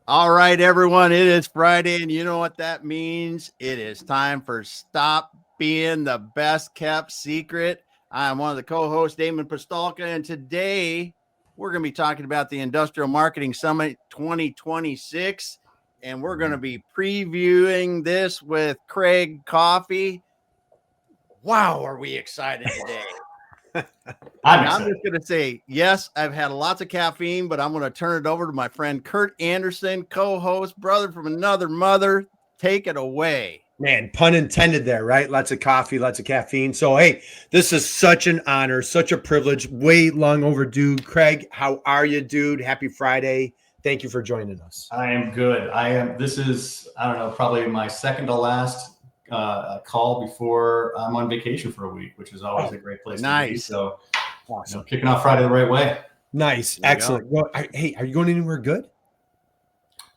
All right, everyone. It is Friday, and you know what that means. It is time for Stop Being the Best Kept Secret. I'm one of the co-hosts, Damon Pistolka, and today we're going to be talking about the Industrial Marketing Summit 2026, and we're going to be previewing this with Craig Coffey. Wow, are we excited today? I'm just going to say, yes, I've had lots of caffeine, but I'm going to turn it over to my friend Kurt Anderson, co-host, brother from another mother. Take it away. Man, pun intended there, right? Lots of coffee, lots of caffeine. So, hey, this is such an honor, such a privilege, way long overdue. Craig, how are you, dude? Happy Friday. Thank you for joining us. I am good. This is, I don't know, probably my second to last call before I'm on vacation for a week, which is always a great place to be. So, awesome. Kicking off Friday the right way. Nice. Excellent. Well, hey, are you going anywhere good?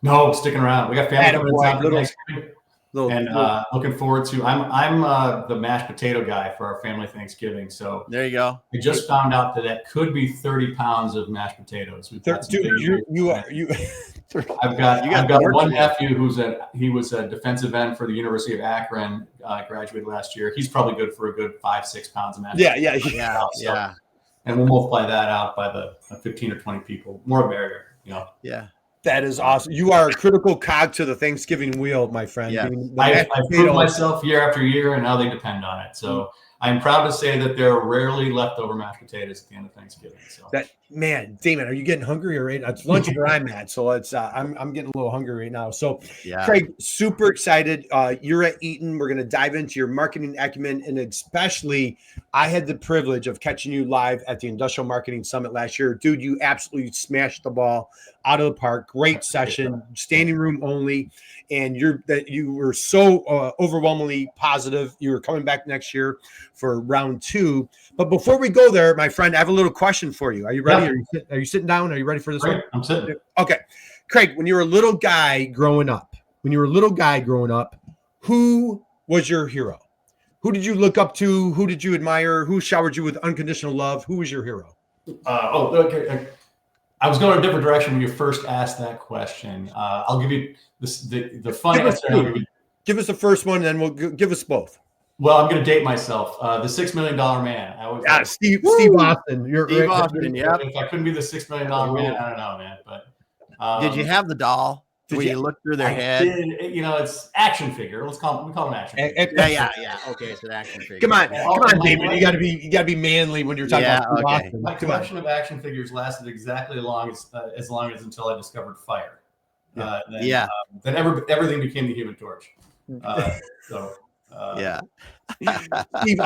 No, sticking around. We got family coming in town for Thanksgiving. Looking forward to. I'm the mashed potato guy for our family Thanksgiving. So there you go. I just found out that could be 30 pounds of mashed potatoes. We've got you. I've got one nephew he was a defensive end for the University of Akron. Graduated last year. He's probably good for a good 5-6 pounds of mashed potatoes. Yeah. And we'll multiply that out by the 15 or 20 people. More the merrier. Yeah. That is awesome. You are a critical cog to the Thanksgiving wheel, my friend. Yeah. I've proved myself year after year, and now they depend on it. So I'm proud to say that there are rarely leftover mashed potatoes at the end of Thanksgiving. So man, Damon, are you getting hungry right now? It's lunch where I'm at, so it's I'm getting a little hungry right now. So, Craig, super excited. You're at Eaton. We're going to dive into your marketing acumen, and especially, I had the privilege of catching you live at the Industrial Marketing Summit last year, dude. You absolutely smashed the ball out of the park. Great session, standing room only, and you were so overwhelmingly positive. You were coming back next year for round 2. But before we go there, my friend, I have a little question for you. Are you ready? Yeah. Are you sitting down? Are you ready for this one? I'm sitting. Okay. Craig, when you were a little guy growing up, who was your hero? Who did you look up to? Who did you admire? Who showered you with unconditional love? Who was your hero? Okay. I was going a different direction when you first asked that question. I'll give you the fun answer. Give us the first one, and then we'll give us both. Well, I'm going to date myself. The $6 Million Man. Steve Austin. Steve Austin. Yeah. If I couldn't be the $6 Million Man, I don't know, man. But did you have the doll? Did you look through their head? It's action figure. We call them action figure. Yeah. Okay, it's an action figure. Come on, David. You got to be manly when you're talking about Steve Austin. My collection of action figures lasted exactly as long as until I discovered fire. Then everything became the Human Torch. Steve,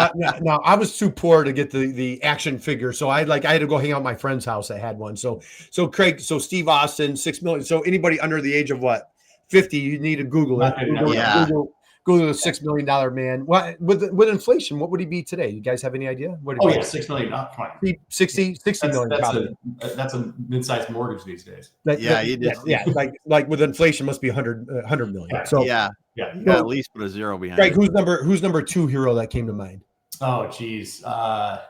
no, I was too poor to get the action figure, so I had to go hang out at my friend's house that had one. So Craig, Steve Austin, $6 million. So anybody under the age of 50, you need to Google it. Google the $6 million man. What with inflation, what would he be today? You guys have any idea? $6 million. Come on. 60 million. That's a mid-sized mortgage these days. Like with inflation, must be 100 million. So you got at least put a zero behind. Craig, who's number 2 hero that came to mind? Oh, geez. God,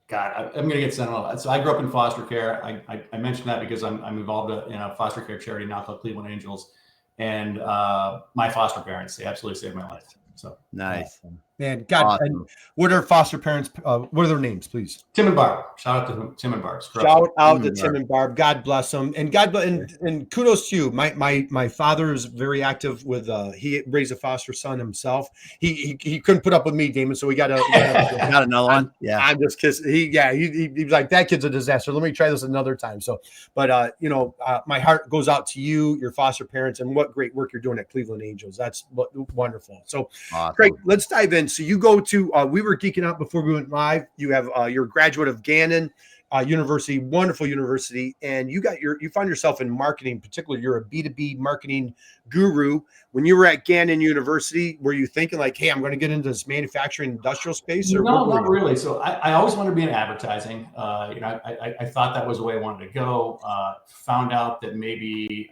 I'm going to get sentimental. So I grew up in foster care. I mentioned that because I'm involved in a foster care charity now called Cleveland Angels. And my foster parents, they absolutely saved my life. So nice. Man, God, awesome. And what are foster parents? What are their names, please? Tim and Barb. Shout out to Tim and Barb. Shout out to Tim and Barb. God bless them, and and kudos to you. My father is very active with. He raised a foster son himself. He couldn't put up with me, Damon, so we got another one. Yeah, I'm just kidding. He was like, that kid's a disaster. Let me try this another time. So, but my heart goes out to you, your foster parents, and what great work you're doing at Cleveland Angels. That's wonderful. So, awesome. Craig, let's dive in. So you go to, we were geeking out before we went live. You have, you're a graduate of Gannon University, wonderful university. And you found yourself in marketing, particularly you're a B2B marketing guru. When you were at Gannon University, were you thinking like, hey, I'm going to get into this manufacturing industrial space? Or no, not really. So I always wanted to be in advertising. I thought that was the way I wanted to go. Found out that maybe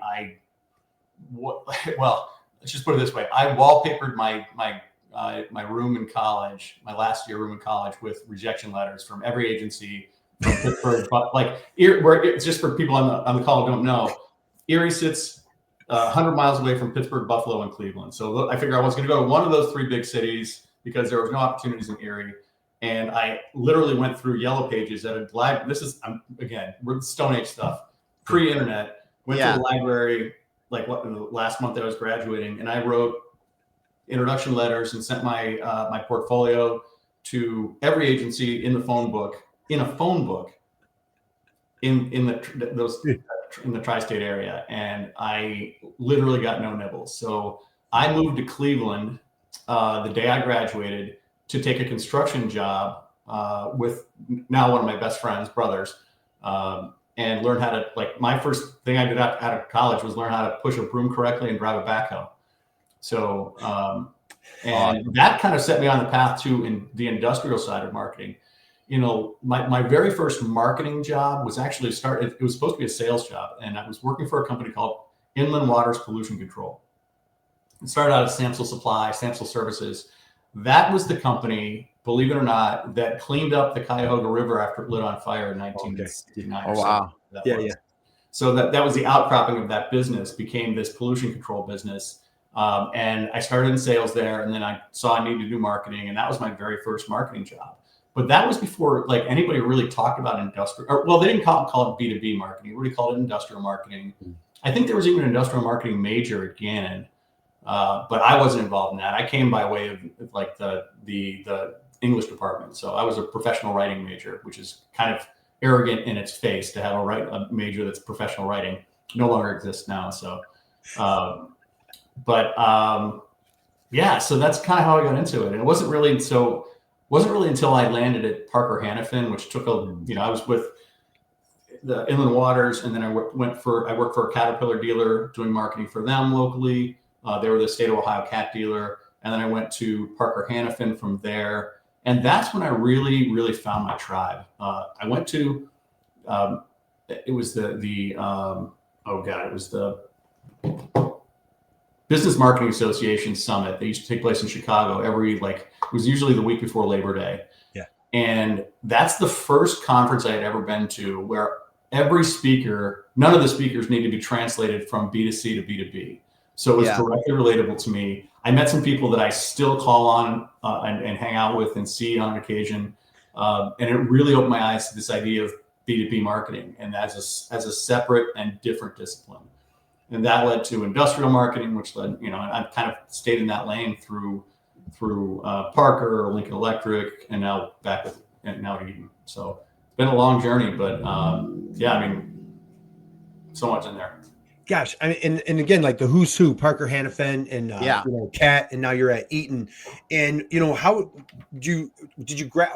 let's just put it this way. I wallpapered my room in college, my last year room in college, with rejection letters from every agency from Pittsburgh. But it's just for people on the call who don't know, Erie sits 100 miles away from Pittsburgh, Buffalo, and Cleveland. So I figured I was going to go to one of those three big cities because there was no opportunities in Erie. And I literally went through Yellow Pages at a library. This is, again, we're Stone Age stuff, pre-internet. Went to the library like the last month I was graduating, and I wrote introduction letters and sent my my portfolio to every agency in a phone book in the tri-state area, and I literally got no nibbles. So I moved to Cleveland the day I graduated to take a construction job with now one of my best friends, brothers, and learn how to, like, my first thing I did out of college was learn how to push a broom correctly and drive a backhoe. So, and that kind of set me on the path to in the industrial side of marketing. You know, my very first marketing job was actually it was supposed to be a sales job, and I was working for a company called Inland Waters Pollution Control. It started out as Samsel Supply, Samsel Services. That was the company, believe it or not, that cleaned up the Cuyahoga River after it lit on fire in 1969. Oh, wow. Yeah. So that was the outcropping of that business, became this pollution control business. And I started in sales there, and then I saw I needed to do marketing, and that was my very first marketing job. But that was before like anybody really talked about industrial, or well, they didn't call it B2B marketing. They really called it industrial marketing. I think there was even an industrial marketing major at Gannon, but I wasn't involved in that. I came by way of like the English department. So I was a professional writing major, which is kind of arrogant in its face to have a major that's professional writing. No longer exists now. So, yeah, so that's kind of how I got into it. And it wasn't really until I landed at Parker Hannifin, which took I was with the Inland Waters, and then I worked for a Caterpillar dealer doing marketing for them locally. They were the state of Ohio cat dealer. And then I went to Parker Hannifin from there. And that's when I really, really found my tribe. I went to, it was the Business Marketing Association Summit. They used to take place in Chicago it was usually the week before Labor Day. Yeah. And that's the first conference I had ever been to where every speaker, none of the speakers need to be translated from B2C to B2B. So it was directly relatable to me. I met some people that I still call on and hang out with and see on occasion. And it really opened my eyes to this idea of B2B marketing and as a separate and different discipline. And that led to industrial marketing, which led, I've kind of stayed in that lane through Parker or Lincoln Electric, and now to Eaton. So it's been a long journey, but so much in there. Gosh, I mean, and again, like the who's who, Parker Hannifin and Cat, and now you're at Eaton, and how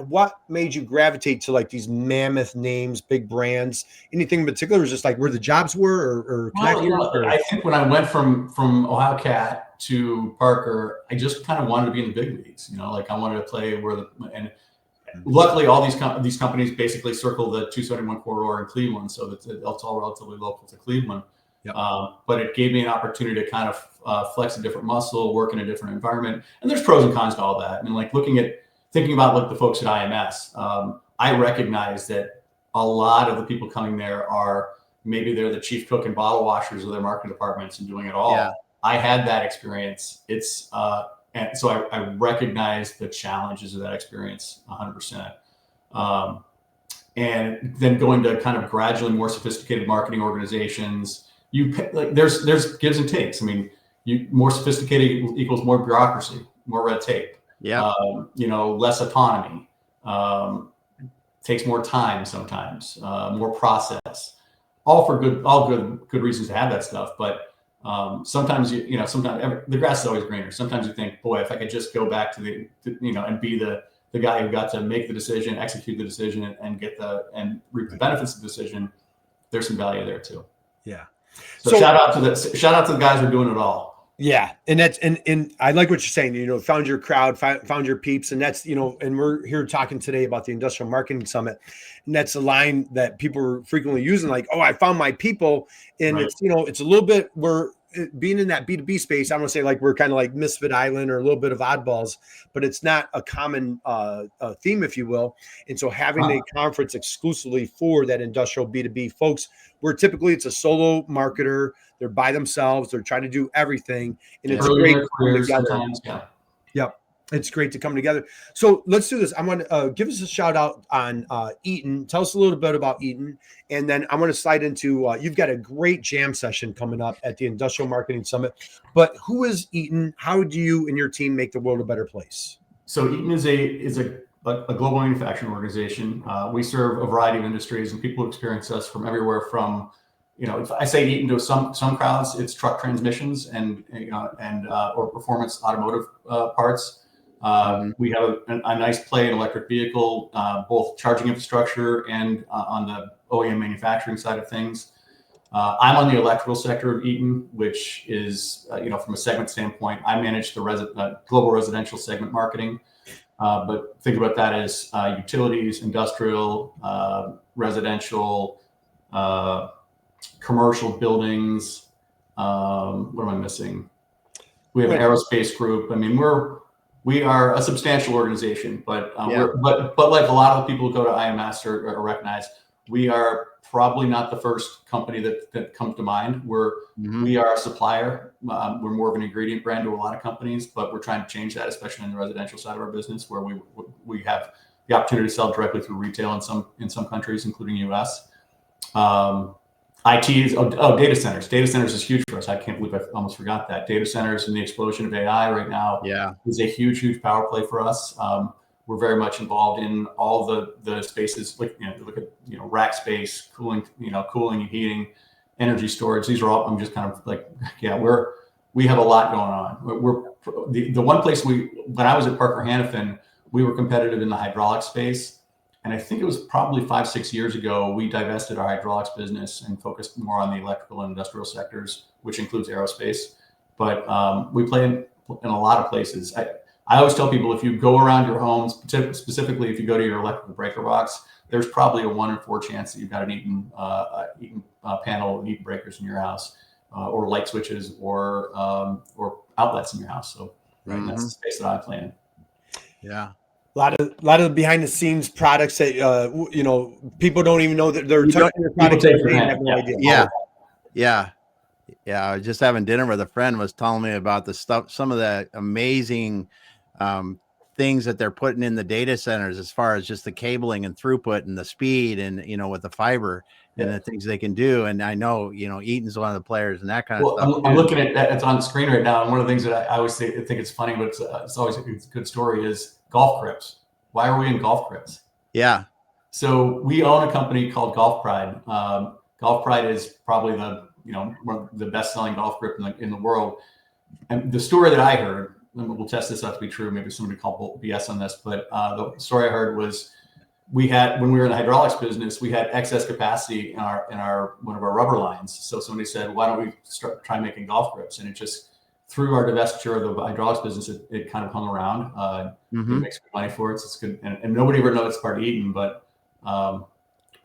what made you gravitate to like these mammoth names, big brands? Anything in particular? Was just like where the jobs were, or I think when I went from Ohio Cat to Parker, I just kind of wanted to be in the big leagues. Like I wanted to play and luckily all these companies basically circle the 271 corridor in Cleveland, so that's all relatively local to Cleveland. Yep. But it gave me an opportunity to kind of flex a different muscle, work in a different environment. And there's pros and cons to all that. I mean, like thinking about like the folks at IMS, I recognize that a lot of the people coming there maybe they're the chief cook and bottle washers of their marketing departments and doing it all. Yeah. I had that experience. And so I recognize the challenges of that experience 100%. And then going to kind of gradually more sophisticated marketing organizations, there's gives and takes. I mean, more sophisticated equals more bureaucracy, more red tape. Yeah. Less autonomy. Takes more time sometimes. More process. All good reasons to have that stuff. But sometimes the grass is always greener. Sometimes you think, boy, if I could just go back to and be the guy who got to make the decision, execute the decision, and reap the benefits of the decision, there's some value there too. Yeah. So shout out to the guys who are doing it all. Yeah. And that's, and I like what you're saying, found your crowd, found your peeps. And that's, and we're here talking today about the Industrial Marketing Summit. And that's a line that people are frequently using, like, oh, I found my people. And It's, it's a little bit where being in that B2B space, I don't want to say like we're kind of like Misfit Island or a little bit of oddballs, but it's not a common theme, if you will. And so having a conference exclusively for that industrial B2B folks, where typically it's a solo marketer, they're by themselves, they're trying to do everything, and it's great to come together. Yep. It's great to come together. So let's do this. I want to give us a shout out on Eaton. Tell us a little bit about Eaton. And then I want to slide into, you've got a great jam session coming up at the Industrial Marketing Summit. But who is Eaton? How do you and your team make the world a better place? So Eaton is a global manufacturing organization. We serve a variety of industries, and people experience us from everywhere from, if I say Eaton to some crowds, it's truck transmissions and or performance automotive parts. We have a nice play in electric vehicle, both charging infrastructure and on the OEM manufacturing side of things. I'm on the electrical sector of Eaton, which is, from a segment standpoint, I manage the global residential segment marketing. But think about that as utilities, industrial, residential, commercial buildings. What am I missing? We have an aerospace group. I mean, we are a substantial organization, but but like a lot of the people who go to IMS or recognize, we are probably not the first company that comes to mind. We are a supplier. We're more of an ingredient brand to a lot of companies, but we're trying to change that, especially in the residential side of our business, where we have the opportunity to sell directly through retail in some countries, including US. IT is data centers. Data centers is huge for us. I can't believe I almost forgot that. Data centers and the explosion of AI right now is a huge power play for us. We're very much involved in all the spaces, like look at rack space, cooling and heating, energy storage. These are all. I'm just kind of like we have a lot going on. We're the one place when I was at Parker Hannifin, we were competitive in the hydraulic space. And I think it was probably 5-6 years ago, we divested our hydraulics business and focused more on the electrical and industrial sectors, which includes aerospace. But we play in a lot of places. I always tell people, if you go around your homes, specifically if you go to your electrical breaker box, there's probably a 1 in 4 chance that you've got an Eaton panel and Eaton breakers in your house, or light switches, or outlets in your house. So that's the space that I play in. Yeah. A lot of behind the scenes products that people don't even know that they're touching your product. They have no idea. Yeah. I was just having dinner with a friend, was telling me about the stuff, some of the amazing things that they're putting in the data centers, as far as just the cabling and throughput and the speed, and with the fiber and the things they can do. And I know Eaton's one of the players and that kind of stuff. I'm looking at that. It's on the screen right now. And one of the things that I always think it's funny, but it's always a good story, is golf grips. Why are we in golf grips? Yeah. So we own a company called Golf Pride. Golf Pride is probably one of the best-selling golf grip in the world. And the story that I heard, and we'll test this out to be true, maybe somebody called BS on this, but the story I heard was, when we were in the hydraulics business, we had excess capacity in our one of our rubber lines. So somebody said, why don't we try making golf grips? And it just, through our divestiture of the hydraulics business, it kind of hung around. It makes good money for it. So it's good. And nobody ever knows it's part of Eaton, but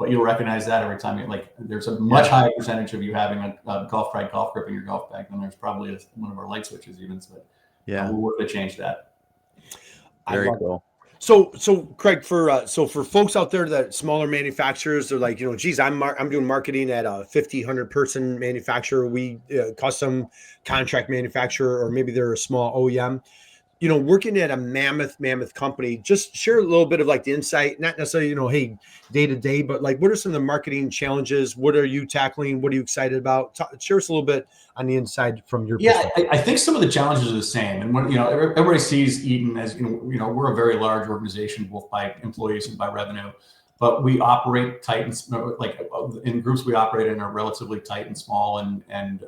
you'll recognize that every time. There's a much higher percentage of you having a Golf Pride golf grip in your golf bag than there's probably one of our light switches even. But we'll work to change that. Very cool. So Craig, for folks out there, that smaller manufacturers, they're like, geez, I'm doing marketing at a 100 person manufacturer. We custom contract manufacturer, or maybe they're a small OEM. Working at a mammoth company, just share a little bit of the insight, not necessarily, hey, day to day, but what are some of the marketing challenges? What are you tackling? What are you excited about? Share us a little bit on the inside from your perspective. I think some of the challenges are the same. And when, everybody sees Eaton as, we're a very large organization, both by employees and by revenue, but we operate tight and in groups we operate in are relatively tight and small, and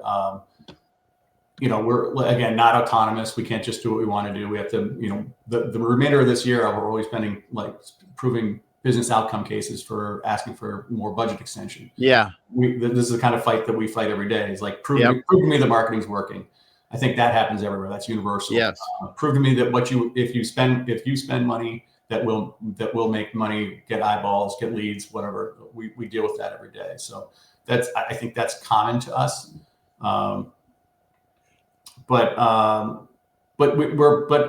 we're, again, not autonomous. We can't just do what we want to do. We have to, the remainder of this year, we're always spending proving business outcome cases for asking for more budget extension. Yeah. This is the kind of fight that we fight every day. It's prove to me the marketing's working. I think that happens everywhere. That's universal. Yes. Prove to me that if you spend money that will make money, get eyeballs, get leads, whatever, we deal with that every day. So I think that's common to us. but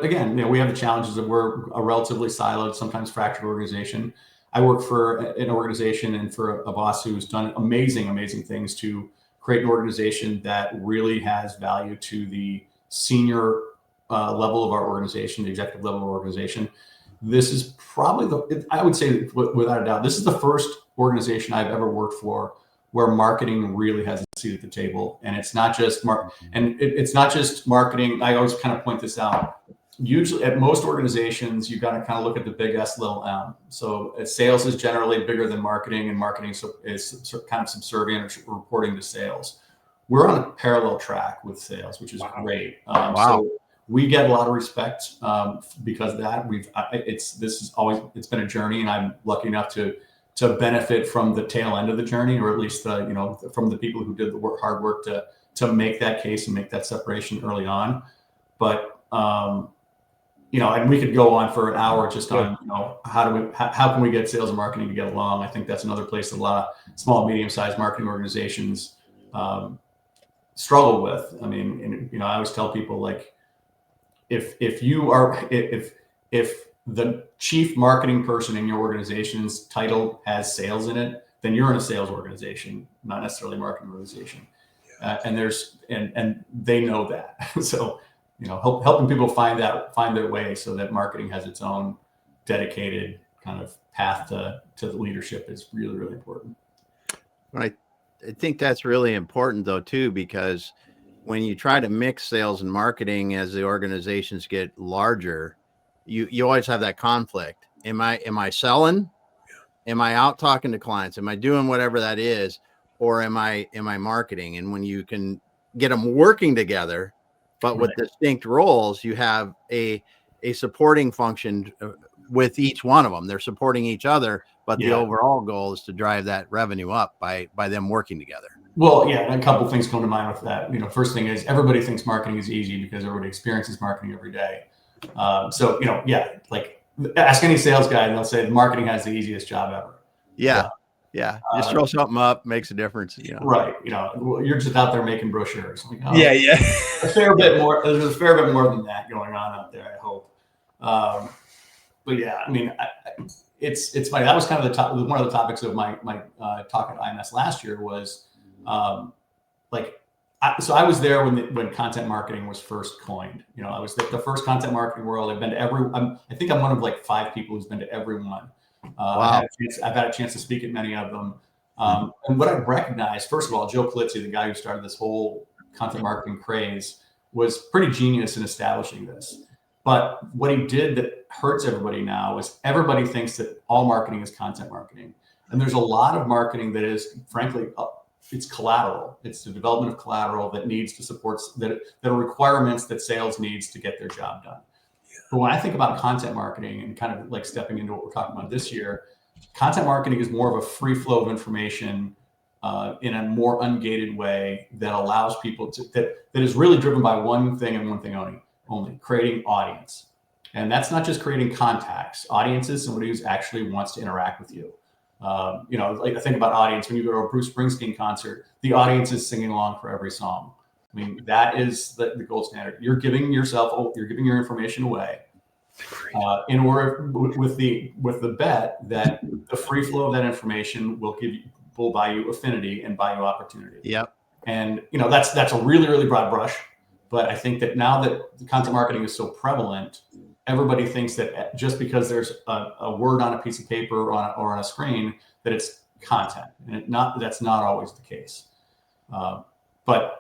again, we have the challenges of we're a relatively siloed, sometimes fractured organization. I work for an organization and for a boss who's done amazing things to create an organization that really has value to the senior level of our organization, the executive level of our organization. This is probably I would say without a doubt, this is the first organization I've ever worked for where marketing really has a seat at the table. And it's not just it's not just marketing. I always kind of point this out. Usually at most organizations, you've got to kind of look at the big S, little M. So sales is generally bigger than marketing, and marketing is kind of subservient or reporting to sales. We're on a parallel track with sales, which is great. So we get a lot of respect because of that. It's been a journey, and I'm lucky enough to benefit from the tail end of the journey, or at least from the people who did the hard work to make that case and make that separation early on. But and we could go on for an hour just on how can we get sales and marketing to get along. I think that's another place that a lot of small, medium-sized marketing organizations struggle with. I mean, I always tell people, like, if the chief marketing person in your organization's title has sales in it, then you're in a sales organization, not necessarily a marketing organization. And they know that. So, helping people find their way so that marketing has its own dedicated kind of path to the leadership is really, really important. I think that's really important though, too, because when you try to mix sales and marketing as the organizations get larger, you always have that conflict. Am I selling? Am I out talking to clients? Am I doing whatever that is? Or am I marketing? And when you can get them working together, but with distinct roles, you have a supporting function with each one of them. They're supporting each other, but the overall goal is to drive that revenue up by them working together. Well, yeah, a couple of things come to mind with that. First thing is everybody thinks marketing is easy because everybody experiences marketing every day. Like ask any sales guy and they'll say marketing has the easiest job ever. Yeah. Just throw something up, makes a difference. Right. You're just out there making brochures. Like, There's a fair bit more than that going on out there, I hope. But yeah, I mean, it's funny. That was kind of one of the topics of my talk at IMS last year was so I was there when content marketing was first coined. I was the first content marketing world. I've been to I think I'm one of like 5 people who's been to every one. Wow. I've had a chance to speak at many of them. And what I recognized, first of all, Joe Klitzy, the guy who started this whole content marketing craze, was pretty genius in establishing this. But what he did that hurts everybody now is everybody thinks that all marketing is content marketing. And there's a lot of marketing that is, frankly, it's collateral. It's the development of collateral that needs to support, that are requirements that sales needs to get their job done. But when I think about content marketing and kind of like stepping into what we're talking about this year, content marketing is more of a free flow of information in a more ungated way that allows people that is really driven by one thing and one thing only creating audience. And that's not just creating contacts. Audience is somebody who actually wants to interact with you. Like I think about audience, when you go to a Bruce Springsteen concert, the audience is singing along for every song. I mean, that is the gold standard. You're giving your information away in order with the bet that the free flow of that information will buy you affinity and buy you opportunity. Yep. And that's a really, really broad brush. But I think that now that the content marketing is so prevalent, everybody thinks that just because there's a word on a piece of paper or on a screen, that it's content, and that's not always the case. But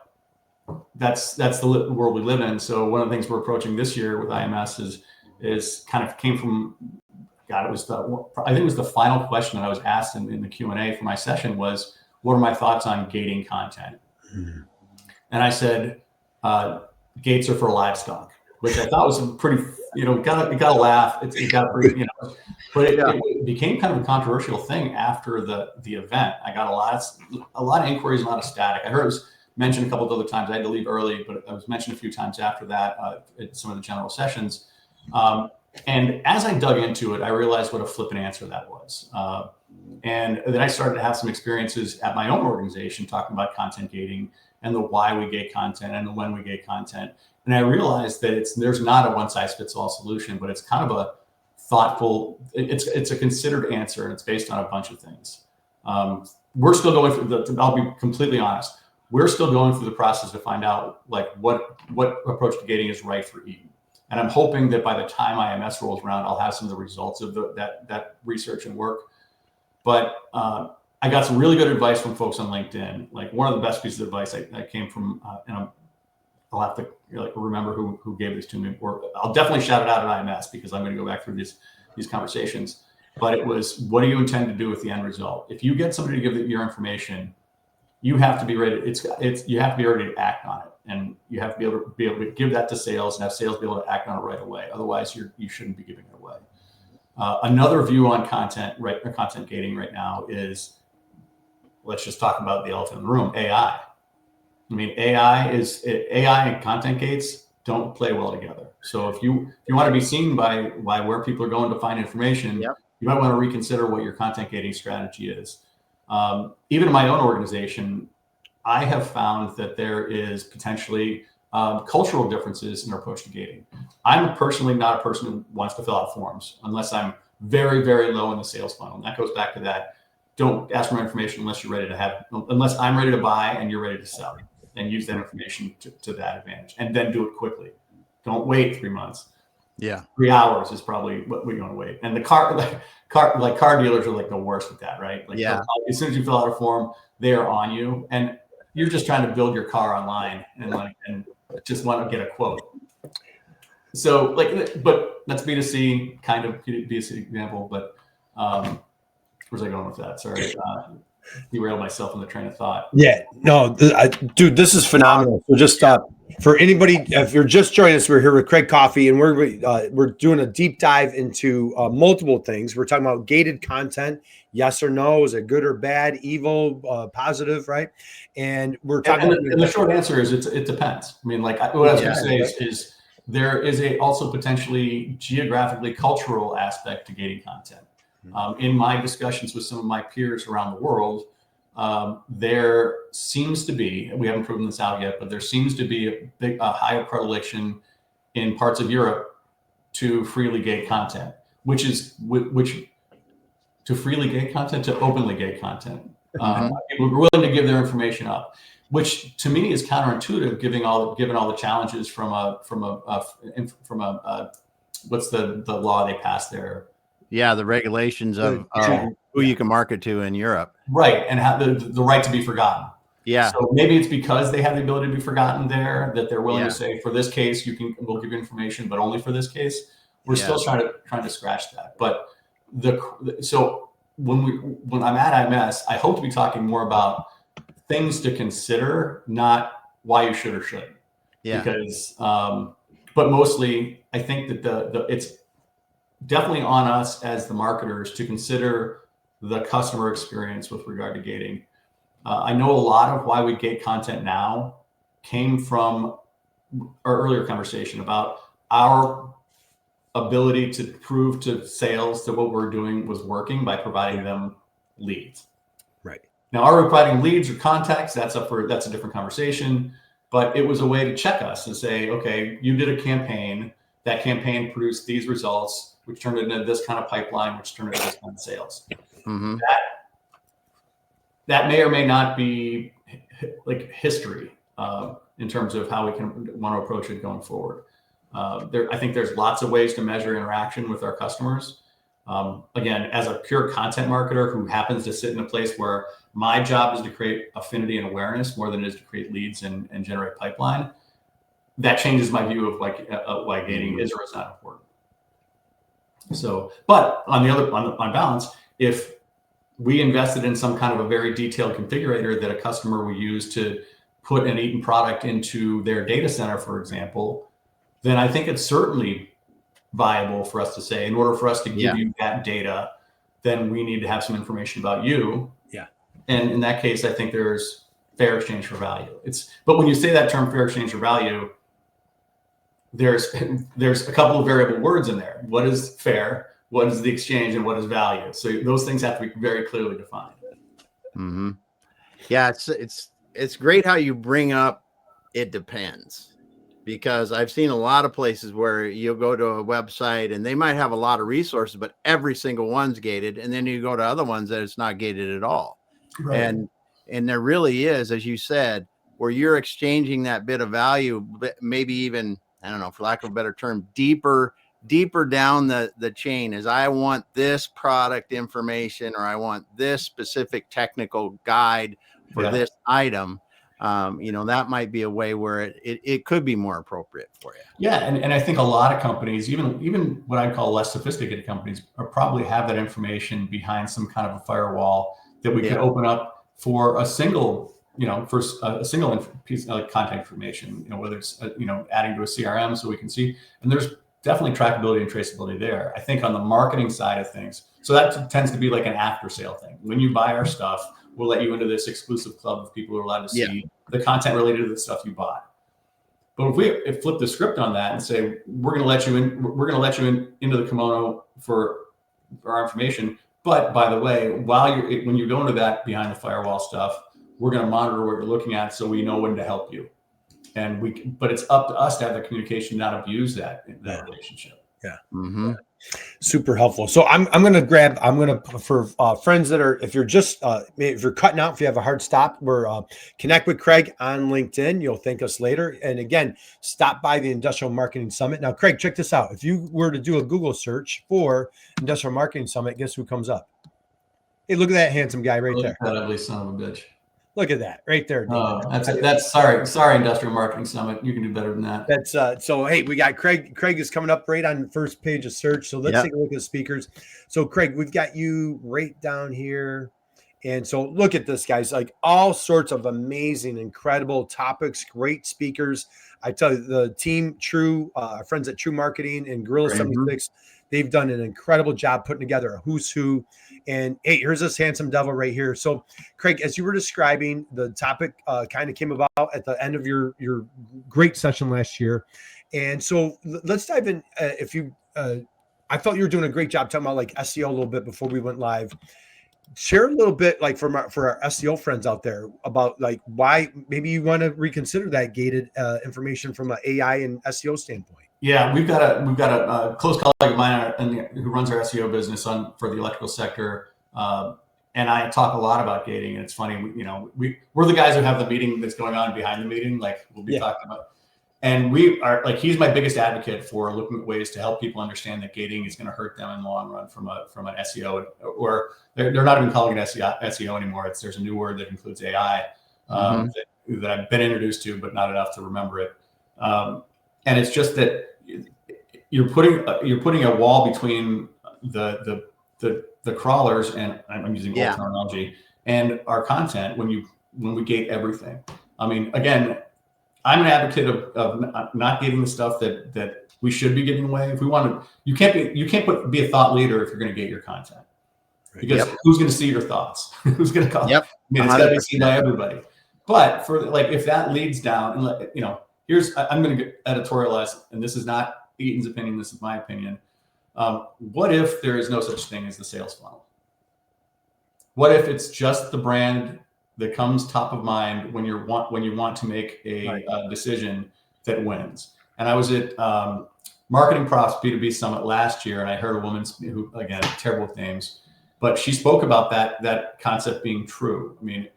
that's the world we live in. So one of the things we're approaching this year with IMS is kind of came from, I think it was the final question that I was asked in the Q&A for my session was, what are my thoughts on gating content? Mm-hmm. And I said, gates are for livestock, which I thought was a pretty, got a laugh. It got pretty, but it became kind of a controversial thing after the event. I got a lot of inquiries, a lot of static. I heard it was mentioned a couple of other times. I had to leave early, but it was mentioned a few times after that at some of the general sessions. And as I dug into it, I realized what a flippant answer that was. And then I started to have some experiences at my own organization talking about content gating and the why we gate content and the when we gate content. And I realized that there's not a one size fits all solution, but it's kind of a thoughtful, it's a considered answer, and it's based on a bunch of things. We're still going through I'll be completely honest. We're still going through the process to find out like what approach to gating is right for Eaton. And I'm hoping that by the time IMS rolls around, I'll have some of the results of that research and work. But I got some really good advice from folks on LinkedIn. Like one of the best pieces of advice I came from, and I'll have to remember who gave this to me, or I'll definitely shout it out at IMS because I'm going to go back through these conversations. But it was, what do you intend to do with the end result? If you get somebody to give your information, you have to be ready. You have to be ready to act on it, and you have to be able to give that to sales and have sales be able to act on it right away. Otherwise, you shouldn't be giving it away. Another view on content gating right now is, let's just talk about the elephant in the room, AI. I mean, AI and content gates don't play well together. So if you want to be seen by where people are going to find information, yep, you might want to reconsider what your content gating strategy is. Even in my own organization, I have found that there is potentially cultural differences in our approach to gating. I'm personally not a person who wants to fill out forms unless I'm very, very low in the sales funnel. And that goes back to that. Don't ask for my information unless I'm ready to buy and you're ready to sell, and use that information to that advantage, and then do it quickly. Don't wait 3 months. Yeah. 3 hours is probably what we're going to wait. And the car dealers are like the worst with that, right? Like, yeah, as soon as you fill out a form, they are on you, and you're just trying to build your car online and just want to get a quote. So but that's B2C, kind of B2C example, but where's I going with that? Sorry. Derailed myself in the train of thought. Yeah, no, dude, this is phenomenal. So just for anybody, if you're just joining us, we're here with Craig Coffey, and we're doing a deep dive into multiple things. We're talking about gated content, yes or no, is it good or bad, evil, positive, right? And we're talking. And the short answer is it depends. I mean, what I was going to say is there is also potentially geographically cultural aspect to gating content. In my discussions with some of my peers around the world, there seems to be, we haven't proven this out yet, but there seems to be a higher predilection in parts of Europe to freely gate content, which to freely gate content, to openly gate content. People are willing to give their information up, which to me is counterintuitive, given all the challenges from what's the law they passed there. Yeah, the regulations of who you can market to in Europe. Right, and have the right to be forgotten. Yeah. So maybe it's because they have the ability to be forgotten there that they're willing to say, for this case, we'll give you information, but only for this case. We're still trying to scratch that. But so when I'm at IMS, I hope to be talking more about things to consider, not why you should or shouldn't. Yeah. Because, but mostly, I think that it's definitely on us as the marketers to consider the customer experience with regard to gating. I know a lot of why we gate content now came from our earlier conversation about our ability to prove to sales that what we're doing was working by providing them leads. Right. Now, are we providing leads or contacts? That's a different conversation, but it was a way to check us and say, okay, you did a campaign, that campaign produced these results, which turned into this kind of pipeline, which turned into this kind of sales. Mm-hmm. That may or may not be like history in terms of how we want to approach it going forward. I think there's lots of ways to measure interaction with our customers. Again, as a pure content marketer who happens to sit in a place where my job is to create affinity and awareness more than it is to create leads and generate pipeline, that changes my view of why gating is or is not important. So, but on balance, if we invested in some kind of a very detailed configurator that a customer will use to put an Eaton product into their data center, for example, then I think it's certainly viable for us to say, in order for us to give you that data, then we need to have some information about you. Yeah. And in that case, I think there's fair exchange for value. But when you say that term, fair exchange for value, there's a couple of variable words in there. What is fair? What is the exchange, and what is value? So those things have to be very clearly defined. Mm-hmm. Yeah, it's great how you bring up it depends. because I've seen a lot of places where you'll go to a website and they might have a lot of resources, but every single one's gated. And then you go to other ones that it's not gated at all. Right. And there really is, as you said, where you're exchanging that bit of value, maybe even, I don't know, for lack of a better term, deeper down the chain, is I want this product information, or I want this specific technical guide for this item. That might be a way where it could be more appropriate for you. Yeah. And I think a lot of companies, even what I call less sophisticated companies, are probably have that information behind some kind of a firewall that we could open up for a single, a single piece of contact information, whether it's, adding to a CRM so we can see, and there's definitely trackability and traceability there. I think on the marketing side of things, so that tends to be like an after sale thing. When you buy our stuff, we'll let you into this exclusive club of people who are allowed to see the content related to the stuff you bought. But if we flip the script on that and say, we're going to let you in, into the kimono for our information. But by the way, when you go into that behind the firewall stuff, we're going to monitor what you're looking at so we know when to help you. But it's up to us to have the communication, not abuse that relationship. Yeah. Mm-hmm. Super helpful. So I'm going to for friends that are, if you're cutting out, if you have a hard stop, connect with Craig on LinkedIn. You'll thank us later. And again, stop by the Industrial Marketing Summit. Now, Craig, check this out. If you were to do a Google search for Industrial Marketing Summit, guess who comes up? Hey, look at that handsome guy right there. That ugly son of a bitch. Look at that right there. That's sorry, Industrial Marketing Summit. You can do better than that. That's so. Hey, we got Craig. Craig is coming up right on the first page of search. So let's take a look at the speakers. So Craig, we've got you right down here, and so look at this, guys. Like all sorts of amazing, incredible topics. Great speakers. I tell you, the team, our friends at True Marketing and Gorilla 76, they've done an incredible job putting together a who's who. And hey, here's this handsome devil right here. So, Craig, as you were describing, the topic kind of came about at the end of your great session last year. And so let's dive in. I felt you were doing a great job talking about like SEO a little bit before we went live. Share a little bit, like for our SEO friends out there, about like why maybe you want to reconsider that gated information from an AI and SEO standpoint. Yeah, we've got a close colleague of mine who runs our SEO business for the electrical sector, and I talk a lot about gating. And it's funny, we're the guys who have the meeting that's going on behind the meeting, like we'll be talking about. And we are like, he's my biggest advocate for looking at ways to help people understand that gating is going to hurt them in the long run from an SEO, or they're not even calling it SEO anymore. There's a new word that includes AI that I've been introduced to, but not enough to remember it. And it's just that you're putting a wall between the crawlers, and I'm using old terminology, and our content when we gate everything. I mean, again, I'm an advocate of not giving the stuff that we should be giving away. If we want to, you can't be a thought leader if you're going to gate your content, because who's going to see your thoughts? Who's going to call? Yep. I mean, it's got to be seen by everybody. But for like, if that leads down, and I'm going to editorialize, and this is not Eaton's opinion, this is my opinion. What if there is no such thing as the sales funnel? What if it's just the brand that comes top of mind when you want to make a decision that wins? And I was at Marketing Profs B2B Summit last year, and I heard a woman who, again, terrible with names, but she spoke about that concept being true. I mean,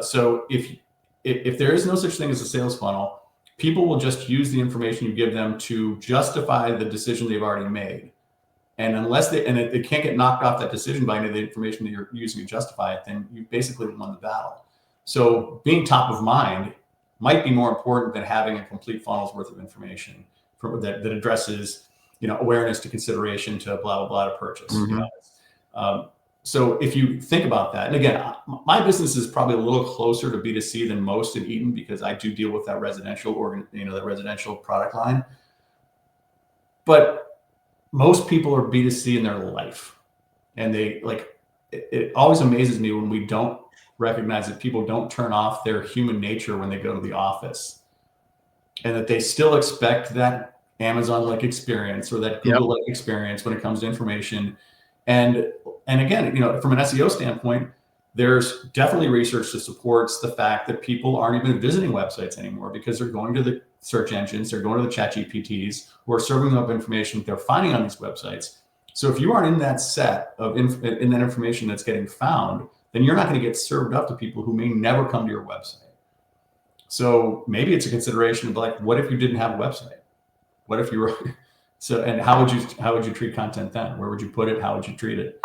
so if there is no such thing as a sales funnel, people will just use the information you give them to justify the decision they've already made. And unless they can't get knocked off that decision by any of the information that you're using to justify it, then you basically won the battle. So being top of mind might be more important than having a complete funnel's worth of information that addresses, awareness to consideration to blah, blah, blah to purchase. So if you think about that, and again, my business is probably a little closer to B2C than most at Eaton, because I do deal with that residential that residential product line. But most people are B2C in their life, and it always amazes me when we don't recognize that people don't turn off their human nature when they go to the office, and that they still expect that Amazon-like experience or that Google-like experience when it comes to information. And again, from an SEO standpoint, there's definitely research that supports the fact that people aren't even visiting websites anymore because they're going to the search engines, they're going to the chat GPTs who are serving up information they're finding on these websites. So if you aren't in that set of in that information that's getting found, then you're not going to get served up to people who may never come to your website. So maybe it's a consideration of like, what if you didn't have a website? What if you were so? And how would you treat content then? Where would you put it? How would you treat it?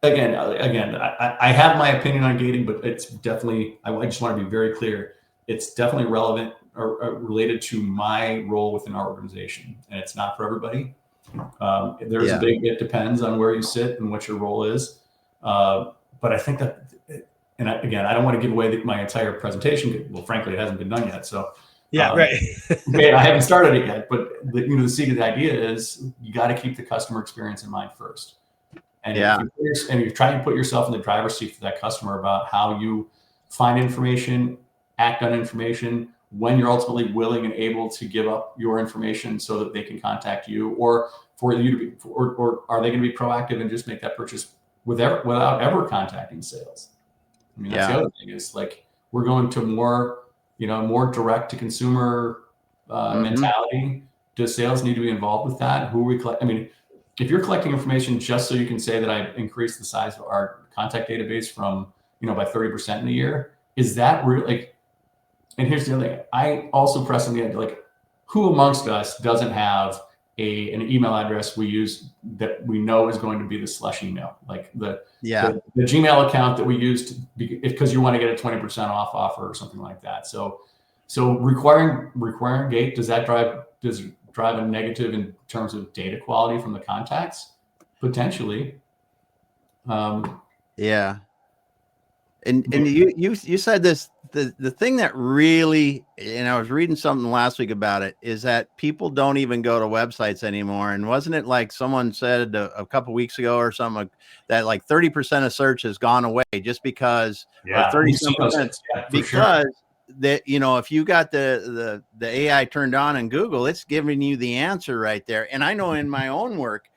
Again, I have my opinion on gating, but it's definitely, I just want to be very clear. It's definitely relevant or related to my role within our organization, and it's not for everybody. There's a big, it depends on where you sit and what your role is. But I think that, and again, I don't want to give away my entire presentation. Well, frankly, it hasn't been done yet. So right. Okay, I haven't started it yet, but the seed of the idea is you got to keep the customer experience in mind first. And if you try and put yourself in the driver's seat for that customer about how you find information, act on information, when you're ultimately willing and able to give up your information so that they can contact you, or for you to be, or are they going to be proactive and just make that purchase without ever contacting sales? I mean, that's the other thing is like, we're going to more direct to consumer mentality. Does sales need to be involved with that? Who are we collect? I mean, if you're collecting information just so you can say that I increased the size of our contact database from, by 30% in a year, is that really like, and here's the other thing. I also press on the idea, like, who amongst us doesn't have an email address we use that we know is going to be the slush email, like the Gmail account that we use because you want to get a 20% off offer or something like that. So requiring gate, does it drive a negative in terms of data quality from the contacts? Potentially. And you said this, the thing that really, and I was reading something last week about it, is that people don't even go to websites anymore. And wasn't it like someone said a couple weeks ago or something that like 30% of search has gone away just because, or 30% because that, if you got the AI turned on in Google, it's giving you the answer right there. And I know in my own work,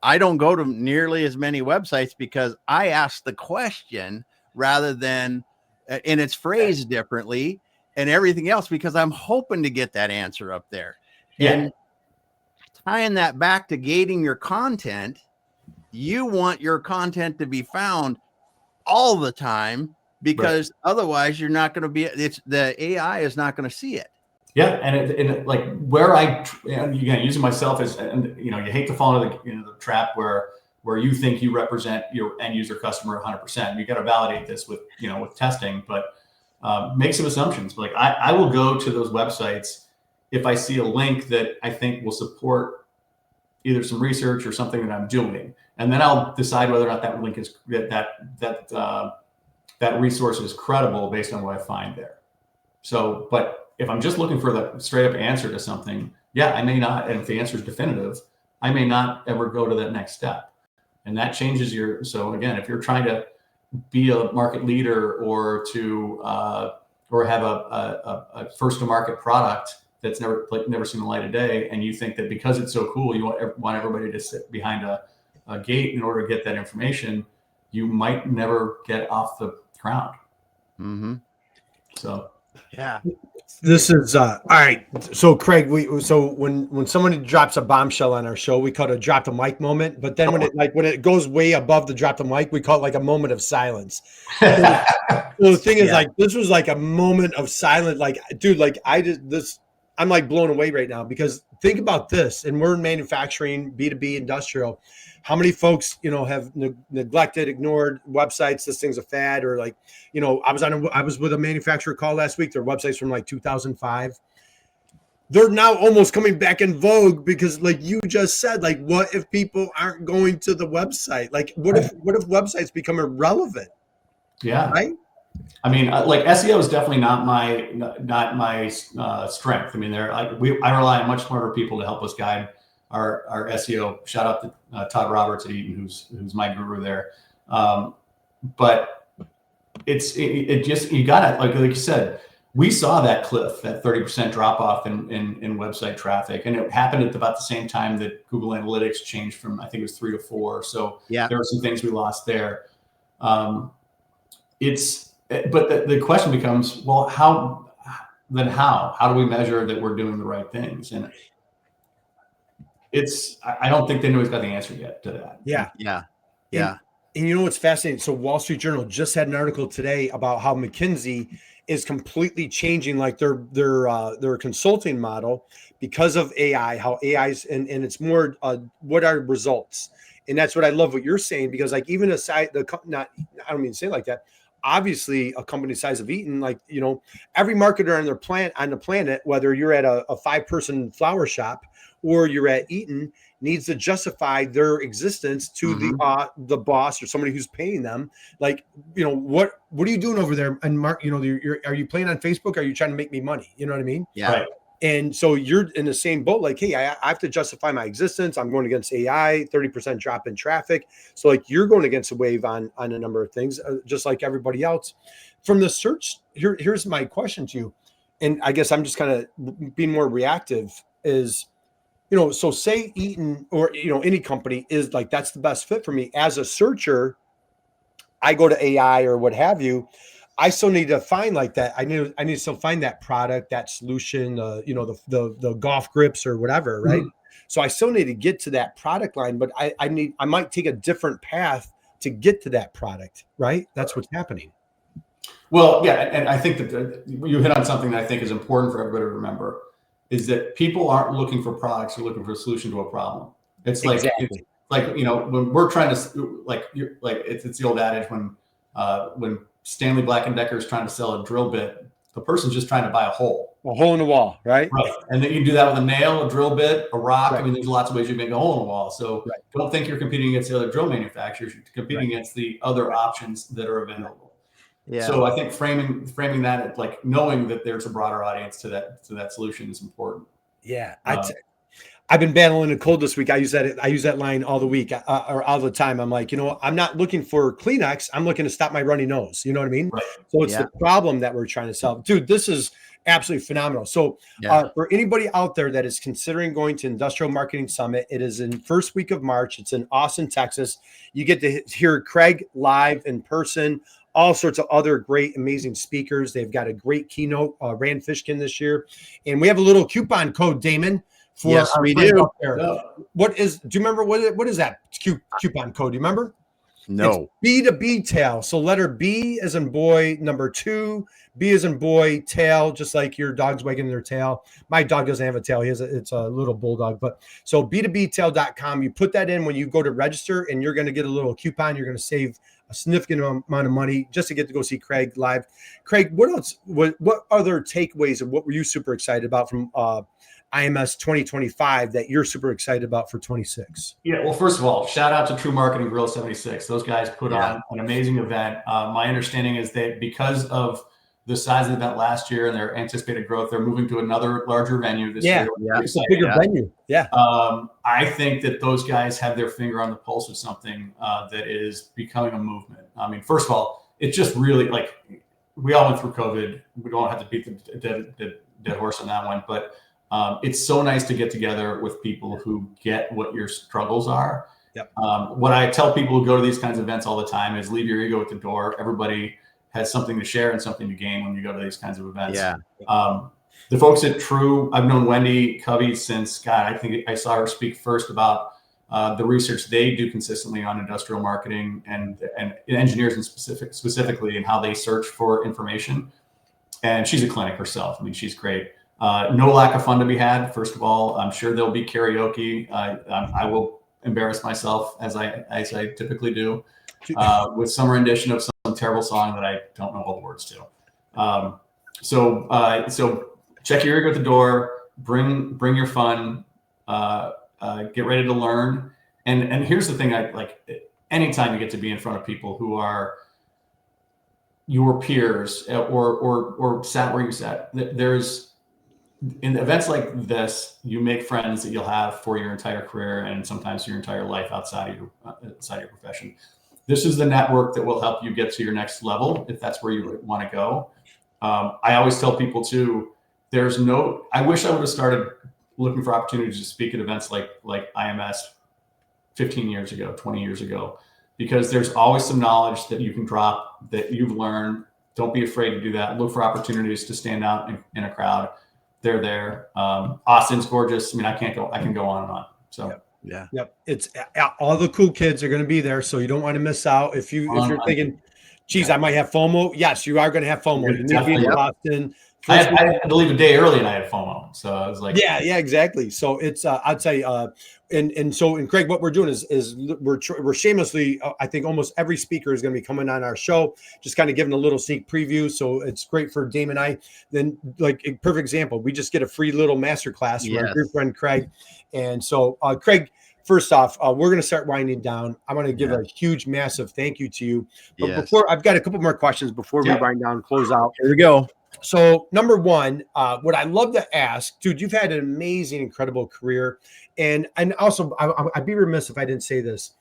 I don't go to nearly as many websites because I ask the question rather than, and it's phrased differently and everything else because I'm hoping to get that answer up there. And tying that back to gating your content, you want your content to be found all the time because otherwise you're not going to be, the AI is not going to see it. Yeah, and like where again, using myself as, and you hate to fall into the trap where you think you represent your end user customer 100%. You got to validate this with testing, but make some assumptions. Like I will go to those websites if I see a link that I think will support either some research or something that I'm doing, and then I'll decide whether or not that link is that resource is credible based on what I find there. So, but if I'm just looking for the straight up answer to something, I may not. And if the answer is definitive, I may not ever go to that next step. And that changes so again, if you're trying to be a market leader or to, or have a first to market product that's never seen the light of day, and you think that because it's so cool, you want everybody to sit behind a gate in order to get that information, you might never get off the ground. So, This is all right. So Craig, when somebody drops a bombshell on our show, we call it a drop the mic moment. But then when it goes way above the drop the mic, we call it like a moment of silence. So the thing is, like, this was like a moment of silence. Like, dude, like I'm like blown away right now because think about this, and we're in manufacturing, B2B, industrial. How many folks, have neglected, ignored websites? This thing's a fad, or like, I was with a manufacturer call last week. Their website's from like 2005. They're now almost coming back in vogue because, like you just said, like, what if people aren't going to the website? Like, what if websites become irrelevant? Yeah, right. I mean, like SEO is definitely not my strength. I mean, I rely on much smarter people to help us guide our SEO. Shout out to Todd Roberts at Eaton, who's my guru there. But it just, you got it. Like you said, we saw that cliff, that 30% drop off in website traffic. And it happened at about the same time that Google Analytics changed from, I think it was 3 to 4. So there were some things we lost there. But the question becomes, well, how do we measure that we're doing the right things? And I don't think anybody's got the answer yet to that. Yeah. And you know what's fascinating? So Wall Street Journal just had an article today about how McKinsey is completely changing like their consulting model because of AI, how AI's and it's more what are results. And that's what I love what you're saying, because like even aside I don't mean to say it like that. Obviously a company the size of Eaton, like, you know, every marketer on the planet, whether you're at a 5-person flower shop or you're at Eaton, needs to justify their existence to the boss or somebody who's paying them. Like, you know, what are you doing over there? And Mark, you know, are you playing on Facebook? Are you trying to make me money? You know what I mean? Yeah. Right. And so you're in the same boat. Like, hey, I have to justify my existence. I'm going against AI, 30% drop in traffic. So like you're going against a wave on a number of things, just like everybody else. From the search, here's my question to you. And I guess I'm just kind of being more reactive is, you know, so say Eaton or, you know, any company is like, that's the best fit for me. As a searcher, I go to AI or what have you. I still need to find like that. I need to still find that product, that solution, you know, the golf grips or whatever. Right. So I still need to get to that product line, but I might take a different path to get to that product. Right. That's what's happening. Well, yeah. And I think that you hit on something that I think is important for everybody to remember. Is that people aren't looking for products; they're looking for a solution to a problem. It's like, exactly. it's like, you know, when we're trying to it's the old adage when Stanley Black & Decker is trying to sell a drill bit, the person's just trying to buy a hole in the wall, right? Right, and then you do that with a nail, a drill bit, a rock. Right. I mean, there's lots of ways you make a hole in the wall. So don't think you're competing against the other drill manufacturers. You're competing against the other options that are available. Yeah. So I think framing that, like knowing that there's a broader audience to that solution is important. Yeah. I've been battling a cold this week. I use that line all the week or all the time. I'm like, you know, I'm not looking for Kleenex. I'm looking to stop my runny nose. You know what I mean? Right. So it's the problem that we're trying to solve. Dude, this is absolutely phenomenal. So for anybody out there that is considering going to Industrial Marketing Summit, it is in first week of March. It's in Austin, Texas. You get to hear Craig live in person. All sorts of other great, amazing speakers. They've got a great keynote, Rand Fishkin this year. And we have a little coupon code, Damon. Yes, we do. Do you remember what is that coupon code? Do you remember? No. It's B2B tail. So letter B as in boy, number 2, B as in boy, tail, just like your dog's wagging their tail. My dog doesn't have a tail. It's a little bulldog. But so B2Btail.com, you put that in when you go to register, and you're going to get a little coupon. You're going to save a significant amount of money just to get to go see Craig live. Craig, what else? What other takeaways, and what were you super excited about from IMS 2025 that you're super excited about for 26? Yeah, well, first of all, shout out to True Marketing Grill 76. Those guys put on an amazing event. My understanding is that because of the size of the event last year and their anticipated growth, they're moving to another larger venue this year. Yeah, it's a bigger venue. Yeah. I think that those guys have their finger on the pulse of something that is becoming a movement. I mean, first of all, it's just really like we all went through COVID. We don't have to beat the dead horse on that one, but it's so nice to get together with people who get what your struggles are. Yep. What I tell people who go to these kinds of events all the time is leave your ego at the door. Everybody has something to share and something to gain when you go to these kinds of events. Yeah. The folks at True, I've known Wendy Covey since, God, I think I saw her speak first about the research they do consistently on industrial marketing and engineers in specifically and how they search for information. And she's a clinic herself. I mean, she's great. No lack of fun to be had. First of all, I'm sure there'll be karaoke. I will embarrass myself as I typically do with some rendition of some terrible song that I don't know all the words to. So check your ego at the door. Bring your fun. Get ready to learn. And here's the thing: I like anytime you get to be in front of people who are your peers or sat where you sat. There's in events like this, you make friends that you'll have for your entire career and sometimes your entire life outside of your profession. This is the network that will help you get to your next level if that's where you want to go. I always tell people too, I wish I would have started looking for opportunities to speak at events like IMS 15 years ago, 20 years ago. because there's always some knowledge that you can drop that you've learned. Don't be afraid to do that. Look for opportunities to stand out in a crowd. They're there. Austin's gorgeous. I mean, I can go on and on. So yep. It's all the cool kids are going to be there, so you don't want to miss out. If you're thinking, geez, I might have FOMO. Yes, you are going to have FOMO. You need to be in Austin. I had to leave a day early and I had FOMO. So I was like, yeah, exactly. So it's, I'd say, and Craig, what we're doing is we're shamelessly, I think almost every speaker is going to be coming on our show, just kind of giving a little sneak preview. So it's great for Dame and I. Then, like, a perfect example, we just get a free little masterclass from our good friend Craig. And so, Craig, first off, we're going to start winding down. I want to give a huge, massive thank you to you. But before, I've got a couple more questions before we wind down and close out. Here we go. So number one, what I love to ask, dude, you've had an amazing, incredible career. And also I'd be remiss if I didn't say this.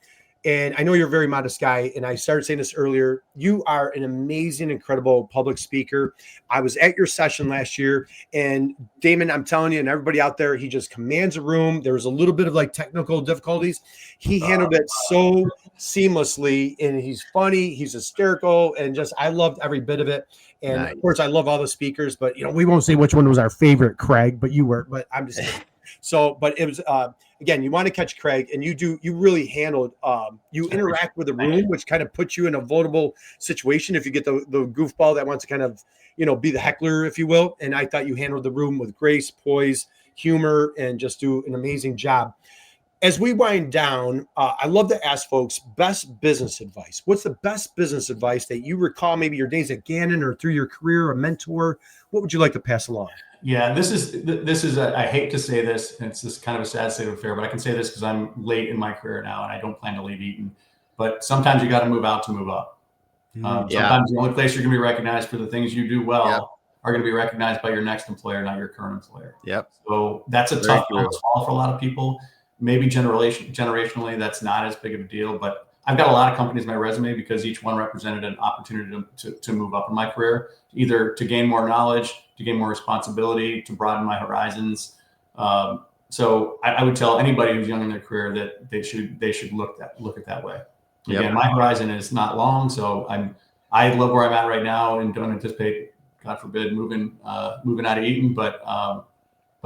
And I know you're a very modest guy. And I started saying this earlier. You are an amazing, incredible public speaker. I was at your session last year, and Damon, I'm telling you, and everybody out there, he just commands a room. There was a little bit of like technical difficulties. He handled it so seamlessly, and he's funny. He's hysterical. And just, I loved every bit of it. And of course, I love all the speakers, but we won't say which one was our favorite, Craig, but you were, but I'm just kidding. So, but it was, again, you want to catch Craig, and you really handled, you interact with the room, which kind of puts you in a vulnerable situation if you get the goofball that wants to kind of, be the heckler, if you will. And I thought you handled the room with grace, poise, humor, and just do an amazing job. As we wind down, I love to ask folks best business advice. What's the best business advice that you recall, maybe your days at Gannon or through your career, a mentor? What would you like to pass along? Yeah, this is I hate to say this, and it's just kind of a sad state of affair, but I can say this because I'm late in my career now and I don't plan to leave Eaton. But sometimes you got to move out to move up. Sometimes the only place you're going to be recognized for the things you do well are going to be recognized by your next employer, not your current employer. Yep. So that's a tough one to swallow for a lot of people. Maybe generationally, that's not as big of a deal, but I've got a lot of companies in my resume because each one represented an opportunity to move up in my career, either to gain more knowledge, to gain more responsibility, to broaden my horizons. So I would tell anybody who's young in their career that they should look at that way. Again, my horizon is not long, so I love where I'm at right now and don't anticipate, God forbid, moving out of Eaton, but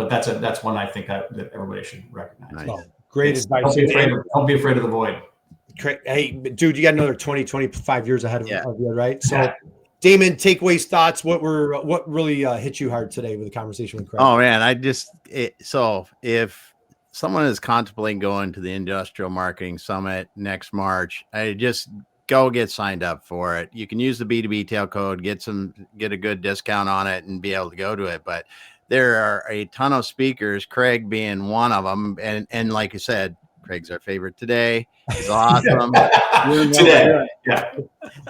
that's one I think that everybody should recognize. Nice. Oh, great advice. Don't be afraid of the void. Hey, dude, you got another 25 years ahead of you, right? So, Damon, takeaways, thoughts. What really hit you hard today with the conversation with Craig? Oh man, so if someone is contemplating going to the Industrial Marketing Summit next March, I just go get signed up for it. You can use the B2B tail code, get a good discount on it, and be able to go to it. But there are a ton of speakers, Craig being one of them, and like you said, Craig's our favorite today. He's awesome. Today. Yeah.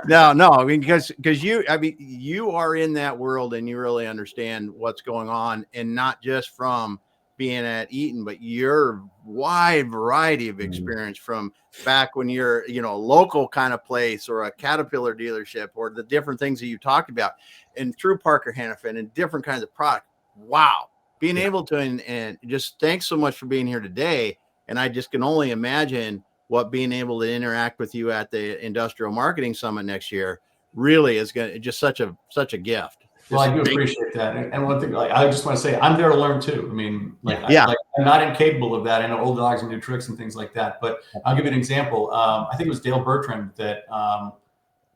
No, I mean, because you are in that world and you really understand what's going on, and not just from being at Eaton, but your wide variety of experience from back when you're, a local kind of place or a Caterpillar dealership, or the different things that you talked about, and through Parker Hannifin and different kinds of product. Wow. Being able to, and just thanks so much for being here today. And I just can only imagine what being able to interact with you at the Industrial Marketing Summit next year really is going to just such a gift. Well, I do appreciate that. And one thing, I just want to say, I'm there to learn too. I mean, I'm not incapable of that. I know old dogs and new tricks and things like that. But I'll give you an example. I think it was Dale Bertrand that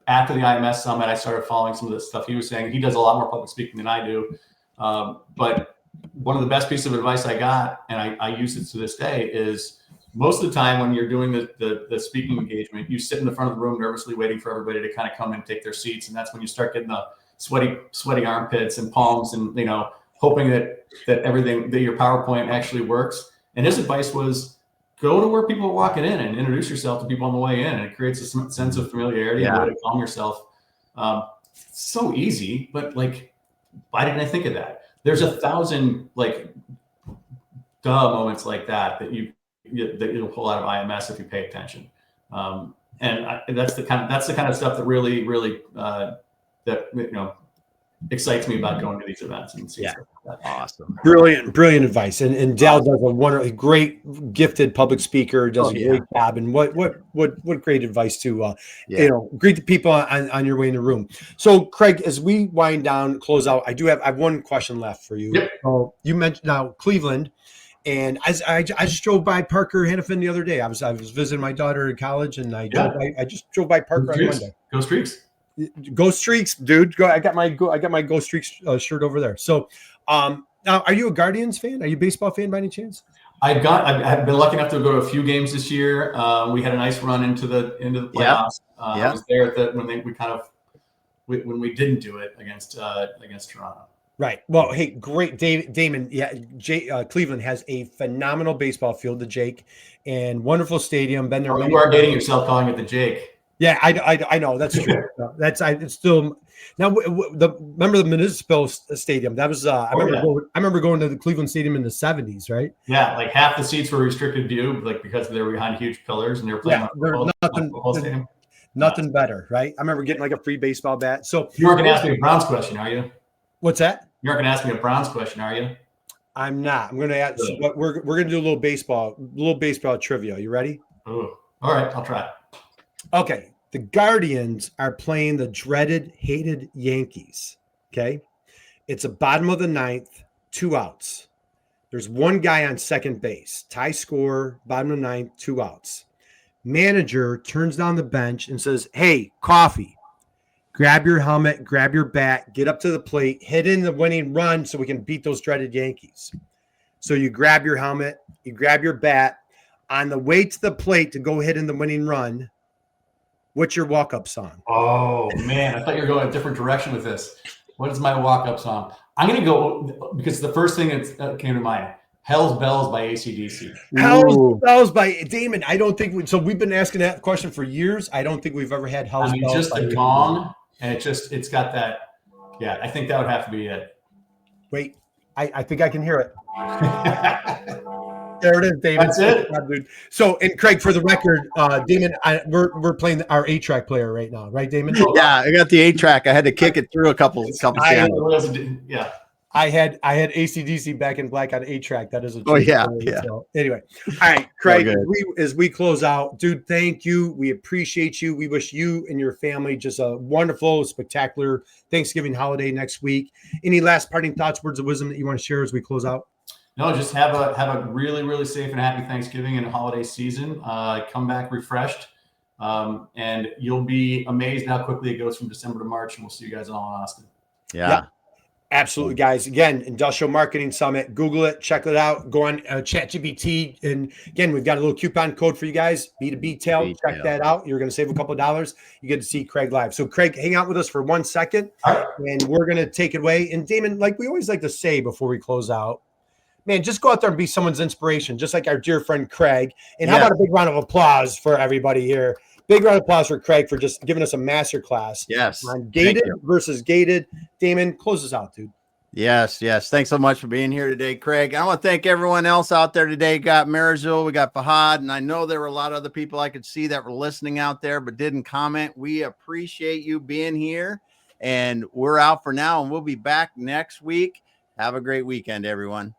after the IMS Summit, I started following some of the stuff he was saying. He does a lot more public speaking than I do. But one of the best pieces of advice I got, and I use it to this day, is most of the time when you're doing the speaking engagement, you sit in the front of the room nervously waiting for everybody to kind of come and take their seats. And that's when you start getting the sweaty armpits and palms and, hoping that everything, that your PowerPoint actually works. And his advice was, go to where people are walking in and introduce yourself to people on the way in. And it creates a sense of familiarity and a way to calm yourself. So easy, but why didn't I think of that? There's 1,000 moments like that you'll pull out of IMS if you pay attention. And that's the kind of stuff that really excites me about going to these events and seeing stuff like that. Awesome. Brilliant advice. And Dale does a wonderful, great, gifted public speaker, does a great job. And what great advice to, greet the people on your way in the room. So Craig, as we wind down, close out, I have one question left for you. Yep. So you mentioned now Cleveland, and I just drove by Parker Hannifin the other day. I was visiting my daughter in college, and I just drove by Parker on Monday. Go Streaks. Go Streaks, dude. I got my Go Streaks shirt over there. So, now, are you a Guardians fan? Are you a baseball fan by any chance? I've been lucky enough to go to a few games this year. We had a nice run into the playoffs. I was there when we didn't do it against Toronto. Right. Well, hey, great, Damon. Yeah, Cleveland has a phenomenal baseball field, the Jake, and wonderful stadium. Been there. You are dating yourself calling it the Jake. Yeah, I know that's true. It's still now. Remember the Municipal Stadium? That was I remember going to the Cleveland Stadium in the 70s, right? Yeah, like half the seats were restricted view, like because they were behind huge pillars and they were playing nothing better, right? I remember getting like a free baseball bat. So you weren't going to ask me a Browns question, are you? What's that? You're not going to ask me a Browns question, are you? I'm not. I'm going to ask. But we're going to do a little baseball trivia. You ready? Ooh. All right, I'll try. Okay. The Guardians are playing the dreaded, hated Yankees. Okay. It's a bottom of the ninth, 2 outs. There's one guy on second base. Tie score, bottom of the ninth, 2 outs. Manager turns down the bench and says, "Hey, Coffey, grab your helmet, grab your bat, get up to the plate, hit in the winning run so we can beat those dreaded Yankees." So you grab your helmet, you grab your bat. On the way to the plate to go hit in the winning run, what's your walk-up song? Oh, man. I thought you were going a different direction with this. What is my walk-up song? I'm going to go, because the first thing that came to mind, Hell's Bells by AC/DC. Hell's Bells by Damon. I don't think we've been asking that question for years. I don't think we've ever had Hell's Bells. Just a gong, and it's got that. Yeah, I think that would have to be it. Wait, I think I can hear it. There it is, Damon. That's it. Dude. So, and Craig, for the record, Damon, we're playing our 8-track player right now, right, Damon? Yeah, I got the 8-track. I had to kick it through a couple channels. Yeah. I had AC/DC Back in Black on 8-track. That is a oh yeah. So, anyway, all right, Craig. As we close out, dude, thank you. We appreciate you. We wish you and your family just a wonderful, spectacular Thanksgiving holiday next week. Any last parting thoughts, words of wisdom that you want to share as we close out? No, just have a really, really safe and happy Thanksgiving and holiday season. Come back refreshed, and you'll be amazed how quickly it goes from December to March. And we'll see you guys all in Austin. Yeah. Absolutely, guys. Again, Industrial Marketing Summit. Google it. Check it out. Go on ChatGPT. And again, we've got a little coupon code for you guys. B2B Tail. Check that out. You're going to save a couple of dollars. You get to see Craig live. So, Craig, hang out with us for 1 second, and we're going to take it away. And Damon, like we always like to say before we close out, man, just go out there and be someone's inspiration, just like our dear friend Craig. And how about a big round of applause for everybody here? Big round of applause for Craig for just giving us a master class. Yes. On gated versus gated. Damon, close us out, dude. Yes. Thanks so much for being here today, Craig. I want to thank everyone else out there today. Got Marizul, we got Fahad, and I know there were a lot of other people I could see that were listening out there but didn't comment. We appreciate you being here, and we're out for now, and we'll be back next week. Have a great weekend, everyone.